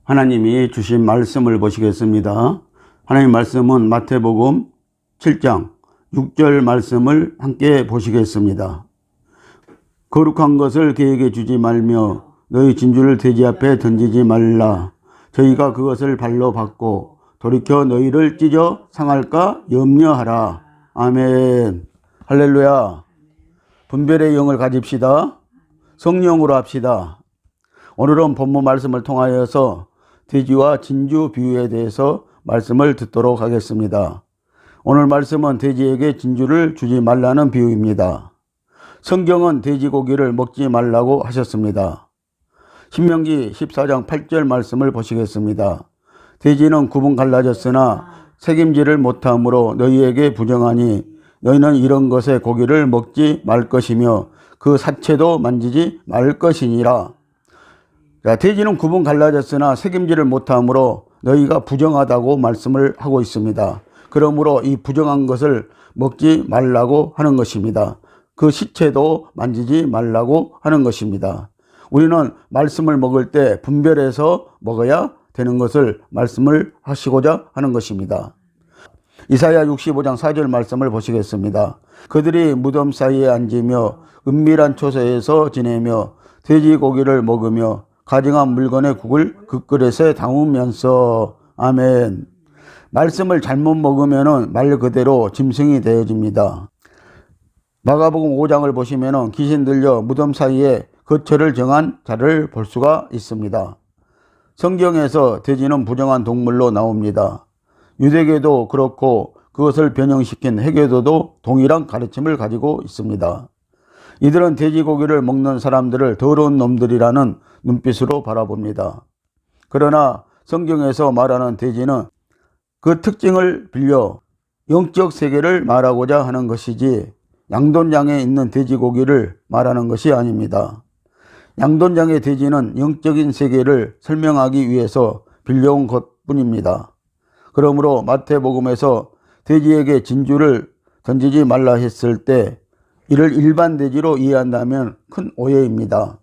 하나님이 주신 말씀을 보시겠습니다. 하나님 말씀은 마태복음 7장 6절 말씀을 함께 보시겠습니다. 거룩한 것을 그에게 주지 말며 너희 진주를 돼지 앞에 던지지 말라. 저희가 그것을 발로 밟고 돌이켜 너희를 찢어 상할까 염려하라. 아멘. 할렐루야. 분별의 영을 가집시다. 성령으로 합시다. 오늘은 본문 말씀을 통하여서 돼지와 진주 비유에 대해서 말씀을 듣도록 하겠습니다. 오늘 말씀은 돼지에게 진주를 주지 말라는 비유입니다. 성경은 돼지고기를 먹지 말라고 하셨습니다. 신명기 14장 8절 말씀을 보시겠습니다. 돼지는 구분 갈라졌으나 책임지를 못함으로 너희에게 부정하니 너희는 이런 것의 고기를 먹지 말 것이며 그 사체도 만지지 말 것이니라. 자, 돼지는 구분 갈라졌으나 책임지를 못함으로 너희가 부정하다고 말씀을 하고 있습니다. 그러므로 이 부정한 것을 먹지 말라고 하는 것입니다. 그 시체도 만지지 말라고 하는 것입니다. 우리는 말씀을 먹을 때 분별해서 먹어야 되는 것을 말씀을 하시고자 하는 것입니다. 이사야 65장 4절 말씀을 보시겠습니다. 그들이 무덤 사이에 앉으며 은밀한 초소에서 지내며 돼지고기를 먹으며 가증한 물건의 국을 그 그릇에 담으면서. 아멘. 말씀을 잘못 먹으면 말 그대로 짐승이 되어집니다. 마가복음 5장을 보시면 귀신 들려 무덤 사이에 거처를 정한 자를 볼 수가 있습니다. 성경에서 돼지는 부정한 동물로 나옵니다. 유대교도 그렇고 그것을 변형시킨 해교도도 동일한 가르침을 가지고 있습니다. 이들은 돼지고기를 먹는 사람들을 더러운 놈들이라는 눈빛으로 바라봅니다. 그러나 성경에서 말하는 돼지는 그 특징을 빌려 영적 세계를 말하고자 하는 것이지 양돈장에 있는 돼지고기를 말하는 것이 아닙니다. 양돈장의 돼지는 영적인 세계를 설명하기 위해서 빌려온 것뿐입니다. 그러므로 마태복음에서 돼지에게 진주를 던지지 말라 했을 때 이를 일반 돼지로 이해한다면 큰 오해입니다.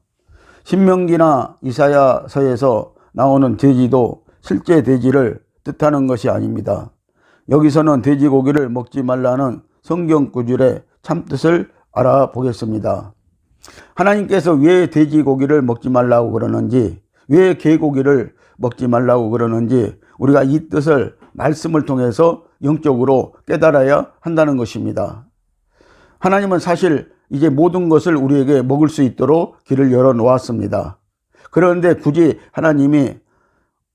신명기나 이사야서에서 나오는 돼지도 실제 돼지를 뜻하는 것이 아닙니다. 여기서는 돼지고기를 먹지 말라는 성경 구절의 참뜻을 알아보겠습니다. 하나님께서 왜 돼지고기를 먹지 말라고 그러는지, 왜 개고기를 먹지 말라고 그러는지 우리가 이 뜻을 말씀을 통해서 영적으로 깨달아야 한다는 것입니다. 하나님은 사실 이제 모든 것을 우리에게 먹을 수 있도록 길을 열어 놓았습니다. 그런데 굳이 하나님이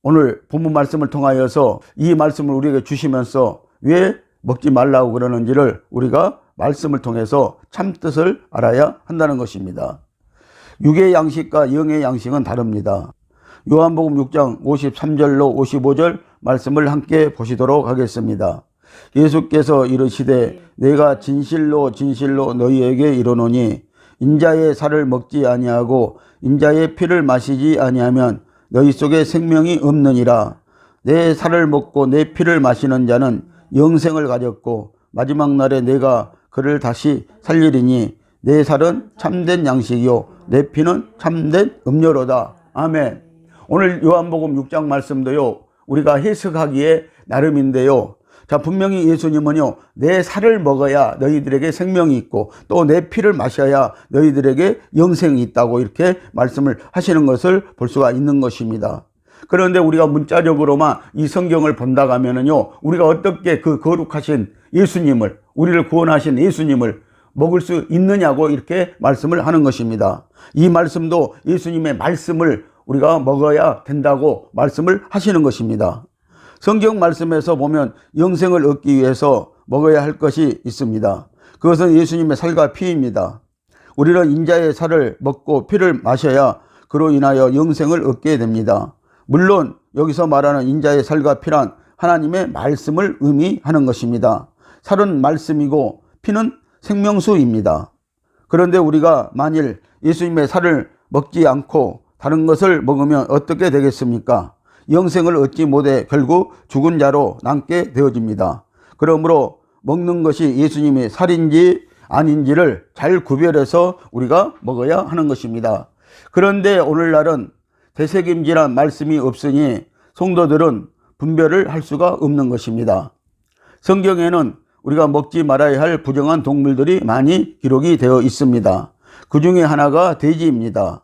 오늘 본문 말씀을 통하여서 이 말씀을 우리에게 주시면서 왜 먹지 말라고 그러는지를 우리가 말씀을 통해서 참뜻을 알아야 한다는 것입니다. 육의 양식과 영의 양식은 다릅니다. 요한복음 6장 53절로 55절 말씀을 함께 보시도록 하겠습니다. 예수께서 이르시되 내가 진실로 진실로 너희에게 이르노니 인자의 살을 먹지 아니하고 인자의 피를 마시지 아니하면 너희 속에 생명이 없느니라. 내 살을 먹고 내 피를 마시는 자는 영생을 가졌고 마지막 날에 내가 그를 다시 살리리니 내 살은 참된 양식이요 내 피는 참된 음료로다. 아멘. 오늘 요한복음 6장 말씀도요 우리가 해석하기에 나름인데요. 자, 분명히 예수님은요 내 살을 먹어야 너희들에게 생명이 있고 또 내 피를 마셔야 너희들에게 영생이 있다고 이렇게 말씀을 하시는 것을 볼 수가 있는 것입니다. 그런데 우리가 문자적으로만 이 성경을 본다고 하면은요 우리가 어떻게 그 거룩하신 예수님을, 우리를 구원하신 예수님을 먹을 수 있느냐고 이렇게 말씀을 하는 것입니다. 이 말씀도 예수님의 말씀을 우리가 먹어야 된다고 말씀을 하시는 것입니다. 성경 말씀에서 보면 영생을 얻기 위해서 먹어야 할 것이 있습니다. 그것은 예수님의 살과 피입니다. 우리는 인자의 살을 먹고 피를 마셔야 그로 인하여 영생을 얻게 됩니다. 물론 여기서 말하는 인자의 살과 피란 하나님의 말씀을 의미하는 것입니다. 살은 말씀이고 피는 생명수입니다. 그런데 우리가 만일 예수님의 살을 먹지 않고 다른 것을 먹으면 어떻게 되겠습니까? 영생을 얻지 못해 결국 죽은 자로 남게 되어집니다. 그러므로 먹는 것이 예수님의 살인지 아닌지를 잘 구별해서 우리가 먹어야 하는 것입니다. 그런데 오늘날은 되새김질한 말씀이 없으니 성도들은 분별을 할 수가 없는 것입니다. 성경에는 우리가 먹지 말아야 할 부정한 동물들이 많이 기록이 되어 있습니다. 그 중에 하나가 돼지입니다.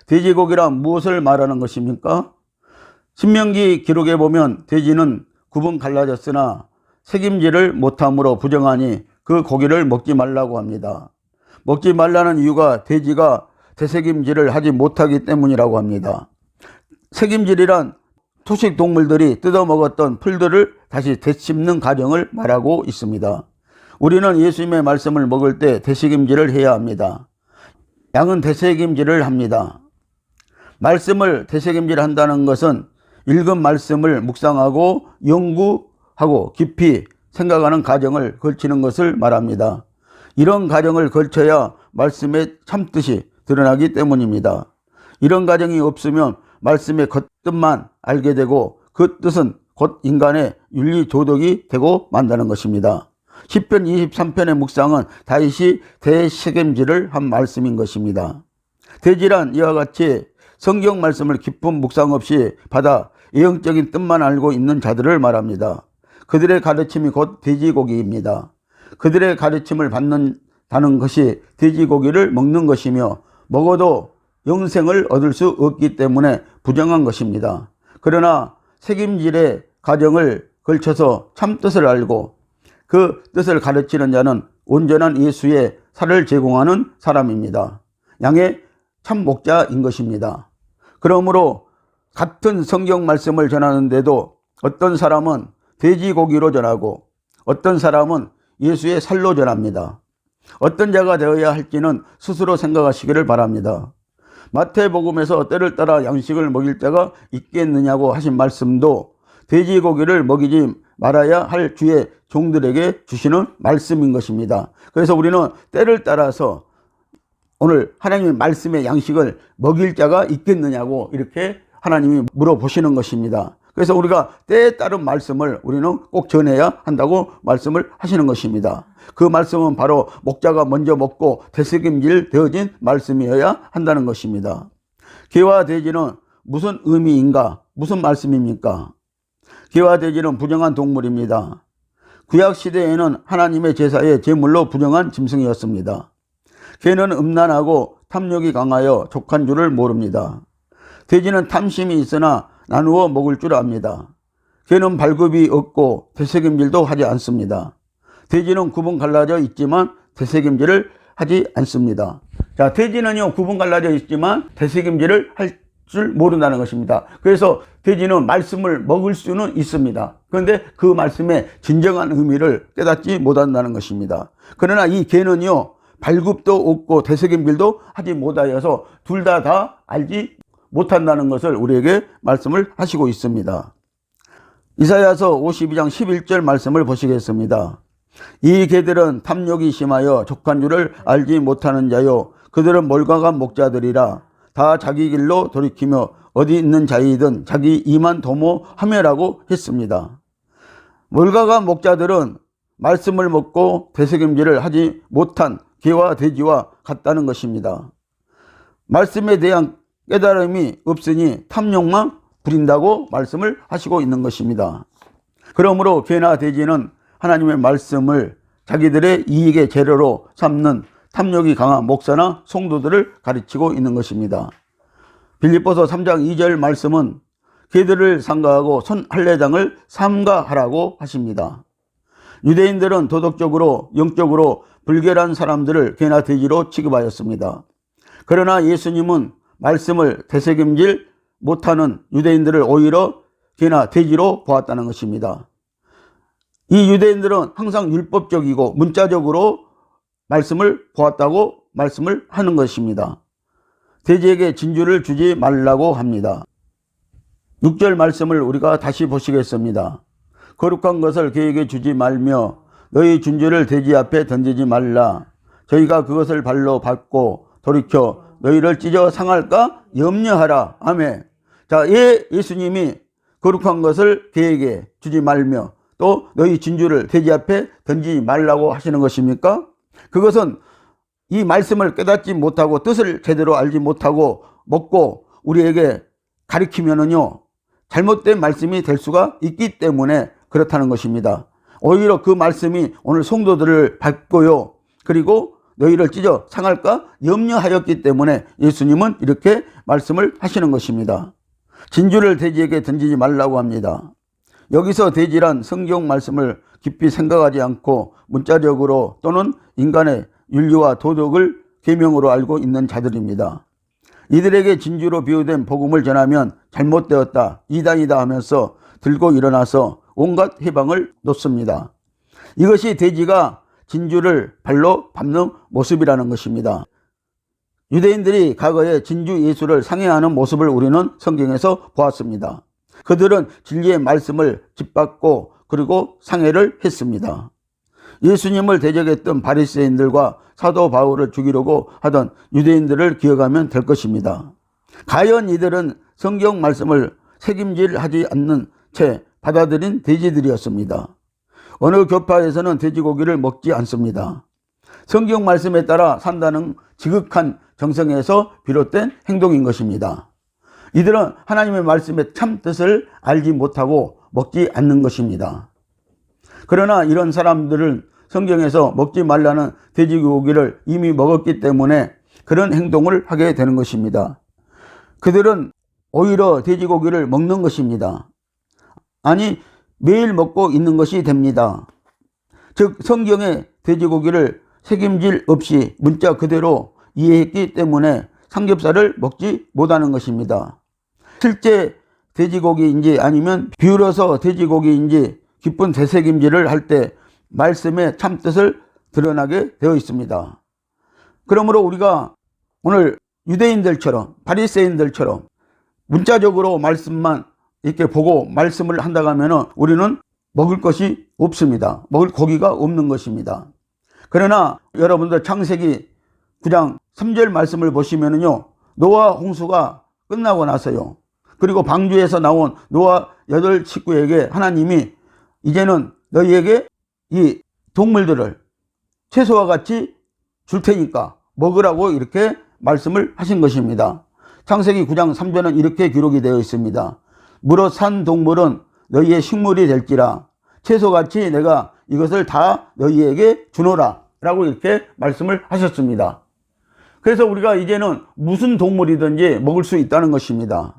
돼지고기란 무엇을 말하는 것입니까? 신명기 기록에 보면 돼지는 구분 갈라졌으나 새김질을 못함으로 부정하니 그 고기를 먹지 말라고 합니다. 먹지 말라는 이유가 돼지가 되새김질을 하지 못하기 때문이라고 합니다. 새김질이란 토식 동물들이 뜯어먹었던 풀들을 다시 되씹는 과정을 말하고 있습니다. 우리는 예수님의 말씀을 먹을 때 되새김질을 해야 합니다. 양은 되새김질을 합니다. 말씀을 되새김질한다는 것은 읽은 말씀을 묵상하고 연구하고 깊이 생각하는 과정을 거치는 것을 말합니다. 이런 과정을 거쳐야 말씀의 참뜻이 드러나기 때문입니다. 이런 과정이 없으면 말씀의 겉뜻만 알게 되고 그 뜻은 곧 인간의 윤리 도덕이 되고 만다는 것입니다. 시편 23편의 묵상은 다윗이 되새김질을 한 말씀인 것입니다. 돼지란 이와 같이 성경 말씀을 깊은 묵상 없이 받아 예형적인 뜻만 알고 있는 자들을 말합니다. 그들의 가르침이 곧 돼지고기입니다. 그들의 가르침을 받는다는 것이 돼지고기를 먹는 것이며 먹어도 영생을 얻을 수 없기 때문에 부정한 것입니다. 그러나 새김질의 과정을 걸쳐서 참뜻을 알고 그 뜻을 가르치는 자는 온전한 예수의 살을 제공하는 사람입니다. 양의 참 목자인 것입니다. 그러므로 같은 성경 말씀을 전하는데도 어떤 사람은 돼지고기로 전하고 어떤 사람은 예수의 살로 전합니다. 어떤 자가 되어야 할지는 스스로 생각하시기를 바랍니다. 마태복음에서 때를 따라 양식을 먹일 때가 있겠느냐고 하신 말씀도 돼지고기를 먹이지 말아야 할 주의 종들에게 주시는 말씀인 것입니다. 그래서 우리는 때를 따라서 오늘 하나님의 말씀의 양식을 먹일 자가 있겠느냐고 이렇게 하나님이 물어보시는 것입니다. 그래서 우리가 때에 따른 말씀을 우리는 꼭 전해야 한다고 말씀을 하시는 것입니다. 그 말씀은 바로 목자가 먼저 먹고 되새김질 되어진 말씀이어야 한다는 것입니다. 개와 돼지는 무슨 의미인가? 무슨 말씀입니까? 개와 돼지는 부정한 동물입니다. 구약시대에는 하나님의 제사의 제물로 부정한 짐승이었습니다. 개는 음란하고 탐욕이 강하여 족한 줄을 모릅니다. 돼지는 탐심이 있으나 나누어 먹을 줄 압니다. 개는 발굽이 없고 되새김질도 하지 않습니다. 돼지는 구분 갈라져 있지만 되새김질을 하지 않습니다. 자, 돼지는요 구분 갈라져 있지만 되새김질을 할 줄 모른다는 것입니다. 그래서 돼지는 말씀을 먹을 수는 있습니다. 그런데 그 말씀의 진정한 의미를 깨닫지 못한다는 것입니다. 그러나 이 개는요 발굽도 없고 되새김질도 하지 못하여서 둘 다 알지 못한다는 것을 우리에게 말씀을 하시고 있습니다. 이사야서 52장 11절 말씀을 보시겠습니다. 이 개들은 탐욕이 심하여 족한 줄을 알지 못하는 자요 그들은 몰가간 목자들이라 다 자기 길로 돌이키며 어디 있는 자이든 자기 이만 도모하며라고 했습니다. 몰가간 목자들은 말씀을 먹고 되새김질을 하지 못한 개와 돼지와 같다는 것입니다. 말씀에 대한 깨달음이 없으니 탐욕만 부린다고 말씀을 하시고 있는 것입니다. 그러므로 개나 돼지는 하나님의 말씀을 자기들의 이익의 재료로 삼는 탐욕이 강한 목사나 성도들을 가르치고 있는 것입니다. 빌립보서 3장 2절 말씀은 개들을 상가하고 손할례장을 삼가하라고 하십니다. 유대인들은 도덕적으로 영적으로 불결한 사람들을 개나 돼지로 취급하였습니다. 그러나 예수님은 말씀을 되새김질 못하는 유대인들을 오히려 개나 돼지로 보았다는 것입니다. 이 유대인들은 항상 율법적이고 문자적으로 말씀을 보았다고 말씀을 하는 것입니다. 돼지에게 진주를 주지 말라고 합니다. 6절 말씀을 우리가 다시 보시겠습니다. 거룩한 것을 개에게 주지 말며 너희 진주를 돼지 앞에 던지지 말라. 저희가 그것을 발로 밟고 돌이켜 너희를 찢어 상할까 염려하라. 아멘. 자, 예수님이 거룩한 것을 개에게 주지 말며 또 너희 진주를 돼지 앞에 던지지 말라고 하시는 것입니까? 그것은 이 말씀을 깨닫지 못하고 뜻을 제대로 알지 못하고 먹고 우리에게 가리키면은요, 잘못된 말씀이 될 수가 있기 때문에 그렇다는 것입니다. 오히려 그 말씀이 오늘 성도들을 밟고요, 그리고 너희를 찢어 상할까 염려하였기 때문에 예수님은 이렇게 말씀을 하시는 것입니다. 진주를 돼지에게 던지지 말라고 합니다. 여기서 돼지란 성경 말씀을 깊이 생각하지 않고 문자적으로 또는 인간의 윤리와 도덕을 계명으로 알고 있는 자들입니다. 이들에게 진주로 비유된 복음을 전하면 잘못되었다, 이단이다 하면서 들고 일어나서 온갖 해방을 놓습니다. 이것이 돼지가 진주를 발로 밟는 모습이라는 것입니다. 유대인들이 과거에 진주 예수를 상해하는 모습을 우리는 성경에서 보았습니다. 그들은 진리의 말씀을 짓밟고 그리고 상해를 했습니다. 예수님을 대적했던 바리새인들과 사도 바울을 죽이려고 하던 유대인들을 기억하면 될 것입니다. 과연 이들은 성경 말씀을 책임질하지 않는 채 받아들인 돼지들이었습니다. 어느 교파에서는 돼지고기를 먹지 않습니다. 성경 말씀에 따라 산다는 지극한 정성에서 비롯된 행동인 것입니다. 이들은 하나님의 말씀의 참 뜻을 알지 못하고 먹지 않는 것입니다. 그러나 이런 사람들은 성경에서 먹지 말라는 돼지고기를 이미 먹었기 때문에 그런 행동을 하게 되는 것입니다. 그들은 오히려 돼지고기를 먹는 것입니다. 아니, 매일 먹고 있는 것이 됩니다. 즉, 성경의 돼지고기를 책임질 없이 문자 그대로 이해했기 때문에 삼겹살을 먹지 못하는 것입니다. 실제 돼지고기인지 아니면 비울어서 돼지고기인지 깊은 되새김질을 할 때 말씀의 참뜻을 드러나게 되어 있습니다. 그러므로 우리가 오늘 유대인들처럼 바리새인들처럼 문자적으로 말씀만 이렇게 보고 말씀을 한다고 하면 우리는 먹을 것이 없습니다. 먹을 고기가 없는 것입니다. 그러나 여러분들 창세기 9장 3절 말씀을 보시면요, 노아 홍수가 끝나고 나서요, 그리고 방주에서 나온 노아 8 식구에게 하나님이 이제는 너희에게 이 동물들을 채소와 같이 줄 테니까 먹으라고 이렇게 말씀을 하신 것입니다. 창세기 9장 3절은 이렇게 기록이 되어 있습니다. 물어 산 동물은 너희의 식물이 될지라 채소같이 내가 이것을 다 너희에게 주노라 라고 이렇게 말씀을 하셨습니다. 그래서 우리가 이제는 무슨 동물이든지 먹을 수 있다는 것입니다.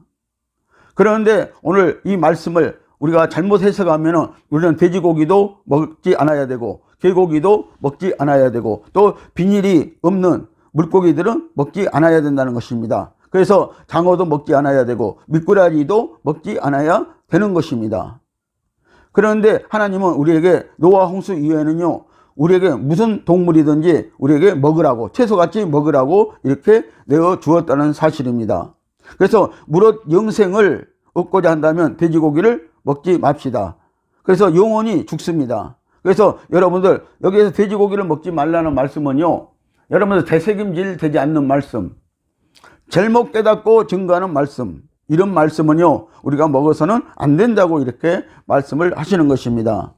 그런데 오늘 이 말씀을 우리가 잘못 해석하면 우리는 돼지고기도 먹지 않아야 되고 개고기도 먹지 않아야 되고 또 비닐이 없는 물고기들은 먹지 않아야 된다는 것입니다. 그래서 장어도 먹지 않아야 되고 미꾸라지도 먹지 않아야 되는 것입니다. 그런데 하나님은 우리에게 노아 홍수 이후에는요, 우리에게 무슨 동물이든지 우리에게 먹으라고, 채소같이 먹으라고 이렇게 내어 주었다는 사실입니다. 그래서 무릇 영생을 얻고자 한다면 돼지고기를 먹지 맙시다. 그래서 영혼이 죽습니다. 그래서 여러분들 여기에서 돼지고기를 먹지 말라는 말씀은요, 여러분들 되새김질 되지 않는 말씀, 잘못 깨닫고 증거하는 말씀, 이런 말씀은요 우리가 먹어서는 안 된다고 이렇게 말씀을 하시는 것입니다.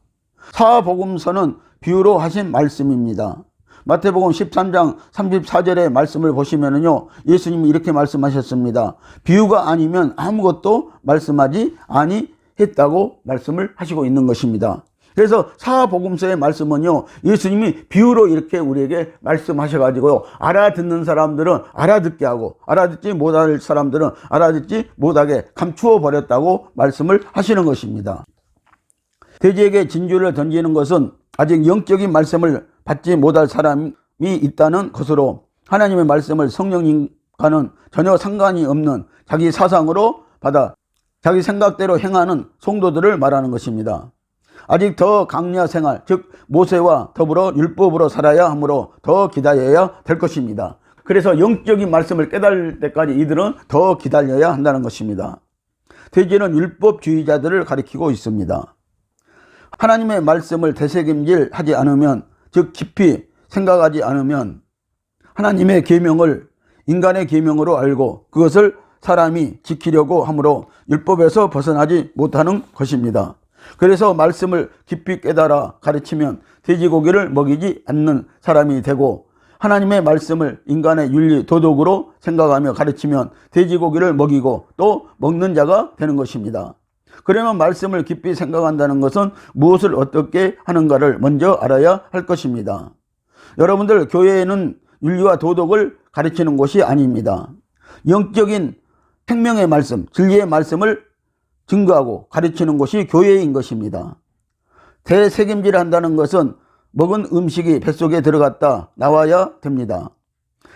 사복음서는 비유로 하신 말씀입니다. 마태복음 13장 34절의 말씀을 보시면은요, 예수님이 이렇게 말씀하셨습니다. 비유가 아니면 아무것도 말씀하지 아니했다고 말씀을 하시고 있는 것입니다. 그래서 사복음서의 말씀은요, 예수님이 비유로 이렇게 우리에게 말씀하셔가지고요, 알아듣는 사람들은 알아듣게 하고 알아듣지 못할 사람들은 알아듣지 못하게 감추어 버렸다고 말씀을 하시는 것입니다. 돼지에게 진주를 던지는 것은 아직 영적인 말씀을 받지 못할 사람이 있다는 것으로 하나님의 말씀을 성령님과는 전혀 상관이 없는 자기 사상으로 받아 자기 생각대로 행하는 성도들을 말하는 것입니다. 아직 더 강야 생활, 즉 모세와 더불어 율법으로 살아야 하므로 더 기다려야 될 것입니다. 그래서 영적인 말씀을 깨달을 때까지 이들은 더 기다려야 한다는 것입니다. 돼지는 율법주의자들을 가리키고 있습니다. 하나님의 말씀을 되새김질하지 않으면, 즉 깊이 생각하지 않으면 하나님의 계명을 인간의 계명으로 알고 그것을 사람이 지키려고 하므로 율법에서 벗어나지 못하는 것입니다. 그래서 말씀을 깊이 깨달아 가르치면 돼지고기를 먹이지 않는 사람이 되고, 하나님의 말씀을 인간의 윤리 도덕으로 생각하며 가르치면 돼지고기를 먹이고 또 먹는 자가 되는 것입니다. 그러면 말씀을 깊이 생각한다는 것은 무엇을 어떻게 하는가를 먼저 알아야 할 것입니다. 여러분들, 교회에는 윤리와 도덕을 가르치는 곳이 아닙니다. 영적인 생명의 말씀, 진리의 말씀을 증거하고 가르치는 곳이 교회인 것입니다. 대책임질 한다는 것은 먹은 음식이 뱃속에 들어갔다 나와야 됩니다.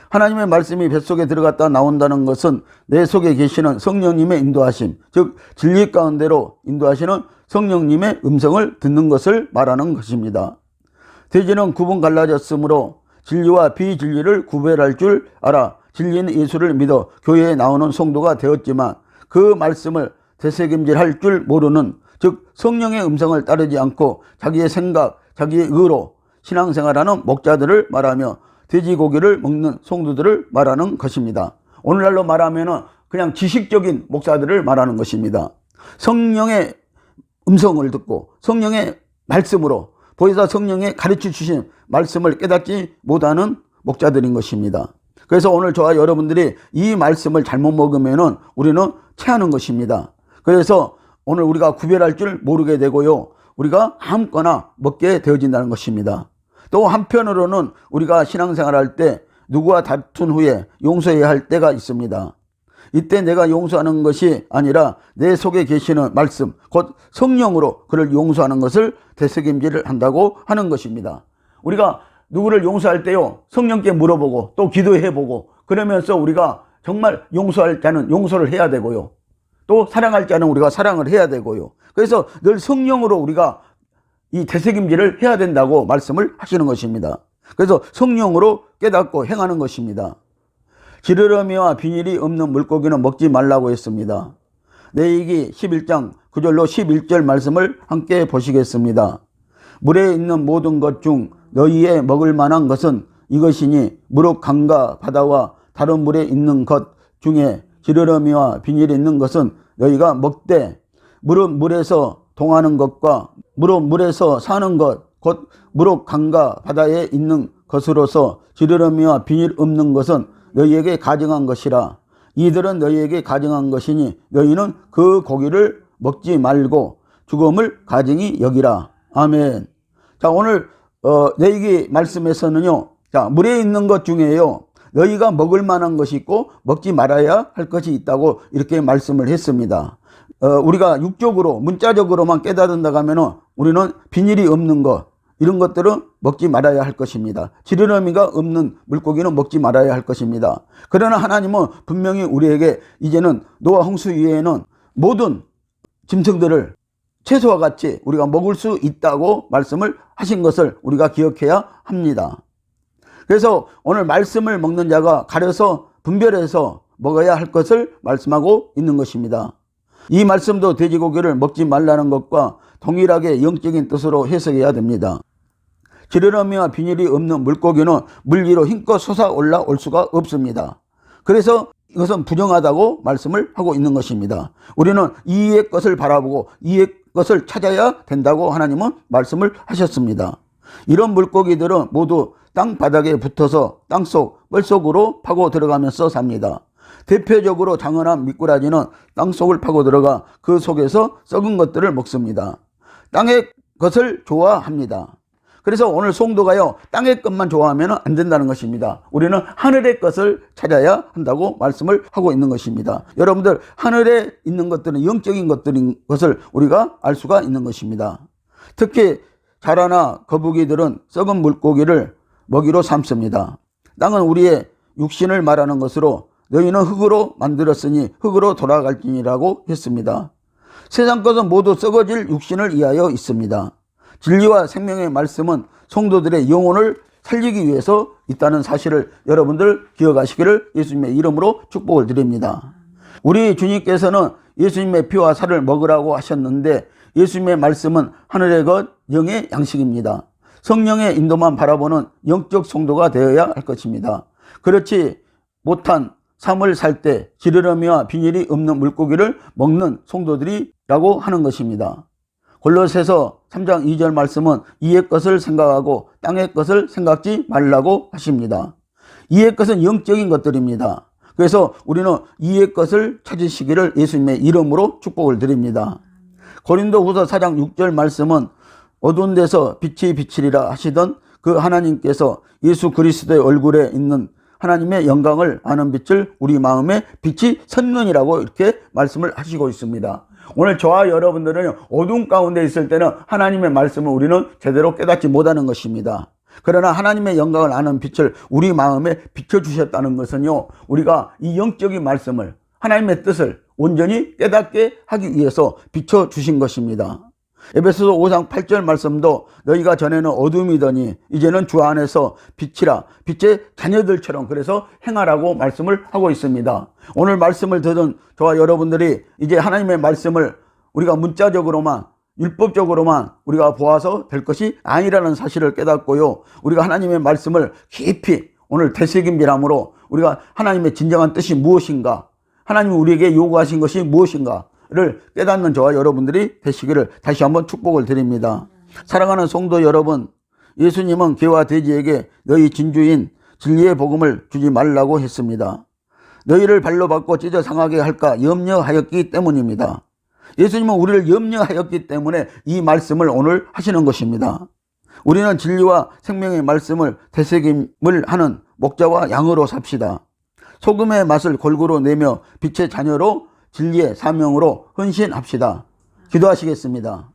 하나님의 말씀이 뱃속에 들어갔다 나온다는 것은 내 속에 계시는 성령님의 인도하심, 즉 진리 가운데로 인도하시는 성령님의 음성을 듣는 것을 말하는 것입니다. 돼지는 구분 갈라졌으므로 진리와 비진리를 구별할 줄 알아 진리인 예수를 믿어 교회에 나오는 성도가 되었지만, 그 말씀을 되새김질할 줄 모르는, 즉 성령의 음성을 따르지 않고 자기의 생각, 자기의 의로 신앙생활하는 목자들을 말하며 돼지고기를 먹는 성도들을 말하는 것입니다. 오늘날로 말하면 그냥 지식적인 목사들을 말하는 것입니다. 성령의 음성을 듣고 성령의 말씀으로 보혜사 성령의 가르쳐 주신 말씀을 깨닫지 못하는 목자들인 것입니다. 그래서 오늘 저와 여러분들이 이 말씀을 잘못 먹으면 우리는 체하는 것입니다. 그래서 오늘 우리가 구별할 줄 모르게 되고요, 우리가 아무거나 먹게 되어진다는 것입니다. 또 한편으로는 우리가 신앙생활할 때 누구와 다툰 후에 용서해야 할 때가 있습니다. 이때 내가 용서하는 것이 아니라 내 속에 계시는 말씀, 곧 성령으로 그를 용서하는 것을 되새김질을 한다고 하는 것입니다. 우리가 누구를 용서할 때요, 성령께 물어보고 또 기도해보고 그러면서 우리가 정말 용서할 자는 용서를 해야 되고요, 또 사랑할 자는 우리가 사랑을 해야 되고요. 그래서 늘 성령으로 우리가 이 되새김질을 해야 된다고 말씀을 하시는 것입니다. 그래서 성령으로 깨닫고 행하는 것입니다. 지느러미와 비닐이 없는 물고기는 먹지 말라고 했습니다. 레위기 11장 9절로 11절 말씀을 함께 보시겠습니다. 물에 있는 모든 것 중 너희의 먹을 만한 것은 이것이니, 무릇 강과 바다와 다른 물에 있는 것 중에 지느러미와 비닐이 있는 것은 너희가 먹되, 무릇 물에서 동하는 것과 무릇 물에서 사는 것, 곧 무릇 강과 바다에 있는 것으로서 지느러미와 비닐 없는 것은 너희에게 가증한 것이라. 이들은 너희에게 가증한 것이니 너희는 그 고기를 먹지 말고 죽음을 가증히 여기라. 아멘. 자, 오늘 레위기 말씀에서는요, 자, 물에 있는 것 중에요, 너희가 먹을 만한 것이 있고 먹지 말아야 할 것이 있다고 이렇게 말씀을 했습니다. 우리가 육적으로 문자적으로만 깨닫는다고 하면 우리는 비닐이 없는 것, 이런 것들은 먹지 말아야 할 것입니다. 지느러미가 없는 물고기는 먹지 말아야 할 것입니다. 그러나 하나님은 분명히 우리에게 이제는 노아 홍수 이후에는 모든 짐승들을 채소와 같이 우리가 먹을 수 있다고 말씀을 하신 것을 우리가 기억해야 합니다. 그래서 오늘 말씀을 먹는 자가 가려서 분별해서 먹어야 할 것을 말씀하고 있는 것입니다. 이 말씀도 돼지고기를 먹지 말라는 것과 동일하게 영적인 뜻으로 해석해야 됩니다. 지느러미와 비닐이 없는 물고기는 물 위로 힘껏 솟아 올라올 수가 없습니다. 그래서 이것은 부정하다고 말씀을 하고 있는 것입니다. 우리는 이의 것을 바라보고 이의 것을 찾아야 된다고 하나님은 말씀을 하셨습니다. 이런 물고기들은 모두 땅 바닥에 붙어서 땅속 뻘속으로 파고 들어가면서 삽니다. 대표적으로 장어나 미꾸라지는 땅속을 파고 들어가 그 속에서 썩은 것들을 먹습니다. 땅의 것을 좋아합니다. 그래서 오늘 성도가요, 땅의 것만 좋아하면 안 된다는 것입니다. 우리는 하늘의 것을 찾아야 한다고 말씀을 하고 있는 것입니다. 여러분들, 하늘에 있는 것들은 영적인 것들인 것을 우리가 알 수가 있는 것입니다. 특히 자라나 거북이들은 썩은 물고기를 먹이로 삼습니다. 땅은 우리의 육신을 말하는 것으로 너희는 흙으로 만들었으니 흙으로 돌아갈지니라고 했습니다. 세상 것은 모두 썩어질 육신을 위하여 있습니다. 진리와 생명의 말씀은 성도들의 영혼을 살리기 위해서 있다는 사실을 여러분들 기억하시기를 예수님의 이름으로 축복을 드립니다. 우리 주님께서는 예수님의 피와 살을 먹으라고 하셨는데, 예수님의 말씀은 하늘의 것, 영의 양식입니다. 성령의 인도만 바라보는 영적 성도가 되어야 할 것입니다. 그렇지 못한 삶을 살 때 지느러미와 비닐이 없는 물고기를 먹는 성도들이라고 하는 것입니다. 골로새서 3장 2절 말씀은 이의 것을 생각하고 땅의 것을 생각지 말라고 하십니다. 이의 것은 영적인 것들입니다. 그래서 우리는 이의 것을 찾으시기를 예수님의 이름으로 축복을 드립니다. 고린도후서 4장 6절 말씀은 어두운 데서 빛이 비치리라 하시던 그 하나님께서 예수 그리스도의 얼굴에 있는 하나님의 영광을 아는 빛을 우리 마음에 빛이 섰느니라고 이렇게 말씀을 하시고 있습니다. 오늘 저와 여러분들은 어두운 가운데 있을 때는 하나님의 말씀을 우리는 제대로 깨닫지 못하는 것입니다. 그러나 하나님의 영광을 아는 빛을 우리 마음에 비춰주셨다는 것은요, 우리가 이 영적인 말씀을, 하나님의 뜻을 온전히 깨닫게 하기 위해서 비춰주신 것입니다. 에베소서 5장 8절 말씀도 너희가 전에는 어둠이더니 이제는 주 안에서 빛이라, 빛의 자녀들처럼 그래서 행하라고 말씀을 하고 있습니다. 오늘 말씀을 듣은 저와 여러분들이 이제 하나님의 말씀을 우리가 문자적으로만, 율법적으로만 우리가 보아서 될 것이 아니라는 사실을 깨닫고요, 우리가 하나님의 말씀을 깊이 오늘 되새김질함으로 우리가 하나님의 진정한 뜻이 무엇인가, 하나님이 우리에게 요구하신 것이 무엇인가를 깨닫는 저와 여러분들이 되시기를 다시 한번 축복을 드립니다. 사랑하는 성도 여러분, 예수님은 개와 돼지에게 너희 진주인 진리의 복음을 주지 말라고 했습니다. 너희를 발로 받고 찢어 상하게 할까 염려하였기 때문입니다. 예수님은 우리를 염려하였기 때문에 이 말씀을 오늘 하시는 것입니다. 우리는 진리와 생명의 말씀을 되새김을 하는 목자와 양으로 삽시다. 소금의 맛을 골고루 내며 빛의 자녀로 진리의 사명으로 헌신합시다. 기도하시겠습니다.